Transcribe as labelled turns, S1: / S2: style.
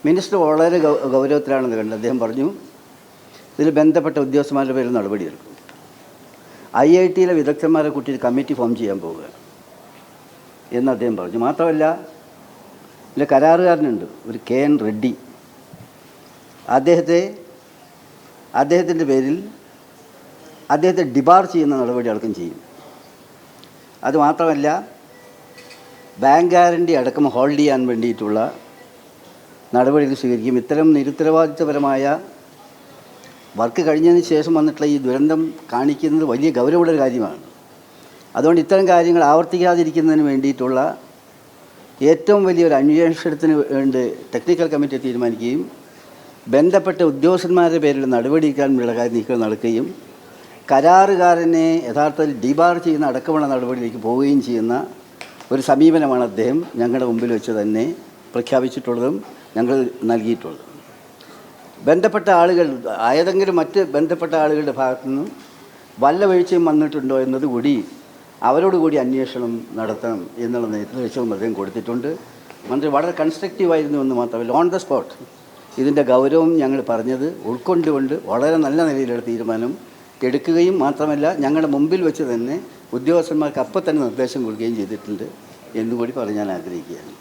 S1: Minister വളരെ ഗൗരവത്തിലാണെന്ന് കണ്ടത്. അദ്ദേഹം പറഞ്ഞു ഇതിൽ ബന്ധപ്പെട്ട ഉദ്യോഗസ്ഥന്മാരുടെ പേരിൽ നടപടിയെടുക്കും. IIT-യിലെ വിദഗ്ധന്മാരെ കൂട്ടി കമ്മിറ്റി ഫോം ചെയ്യാൻ പോവുക എന്ന് അദ്ദേഹം പറഞ്ഞു. മാത്രമല്ല ഇതിലെ കരാറുകാരനുണ്ട്, ഒരു KN റെഡ്ഡി. അദ്ദേഹത്തിൻ്റെ പേരിൽ അദ്ദേഹത്തെ ഡിബാർ ചെയ്യുന്ന നടപടി അടക്കം ചെയ്യും. അതുമാത്രമല്ല ബാങ്ക് ഗ്യാരണ്ടി അടക്കം ഹോൾഡ് ചെയ്യാൻ വേണ്ടിയിട്ടുള്ള നടപടികൾ സ്വീകരിക്കും. ഇത്തരം നിരുത്തരവാദിത്വപരമായ വർക്ക് കഴിഞ്ഞതിന് ശേഷം വന്നിട്ടുള്ള ഈ ദുരന്തം കാണിക്കുന്നത് വലിയ ഗൗരവമുള്ളൊരു കാര്യമാണ്. അതുകൊണ്ട് ഇത്തരം കാര്യങ്ങൾ ആവർത്തിക്കാതിരിക്കുന്നതിന് വേണ്ടിയിട്ടുള്ള ഏറ്റവും വലിയൊരു അന്വേഷണത്തിന് വേണ്ടി ടെക്നിക്കൽ കമ്മിറ്റി തീരുമാനിക്കുകയും ബന്ധപ്പെട്ട ഉദ്യോഗസ്ഥന്മാരുടെ പേരിൽ നടപടിയെടുക്കാനുള്ള നീക്കം നടക്കുകയും കരാറുകാരനെ യഥാർത്ഥത്തിൽ ഡിബാർ ചെയ്യുന്ന അടക്കമുള്ള നടപടിയിലേക്ക് പോവുകയും ചെയ്യുന്ന ഒരു സമീപനമാണ് അദ്ദേഹം ഞങ്ങളുടെ മുമ്പിൽ വെച്ച് തന്നെ പ്രഖ്യാപിച്ചിട്ടുള്ളതും ഞങ്ങൾ നൽകിയിട്ടുള്ളതും. ബന്ധപ്പെട്ട ആളുകൾ ഏതെങ്കിലും മറ്റ് ബന്ധപ്പെട്ട ആളുകളുടെ ഭാഗത്തു നിന്നും വല്ല വീഴ്ചയും വന്നിട്ടുണ്ടോ എന്നതുകൂടി അവരോടുകൂടി അന്വേഷണം നടത്തണം എന്നുള്ള നിർദ്ദേശവും അദ്ദേഹം കൊടുത്തിട്ടുണ്ട്. മന്ത്രി വളരെ കൺസ്ട്രക്റ്റീവായിരുന്നു എന്ന് മാത്രമല്ല, ഓൺ ദ സ്പോട്ട് ഇതിൻ്റെ ഗൗരവം ഞങ്ങൾ പറഞ്ഞത് ഉൾക്കൊണ്ടുകൊണ്ട് വളരെ നല്ല നിലയിലുള്ള തീരുമാനം എടുക്കുകയും മാത്രമല്ല ഞങ്ങളുടെ മുമ്പിൽ വെച്ച് തന്നെ ഉദ്യോഗസ്ഥന്മാർക്ക് അപ്പം തന്നെ നിർദ്ദേശം കൊടുക്കുകയും ചെയ്തിട്ടുണ്ട് എന്നുകൂടി പറയാൻ ആഗ്രഹിക്കുകയാണ്.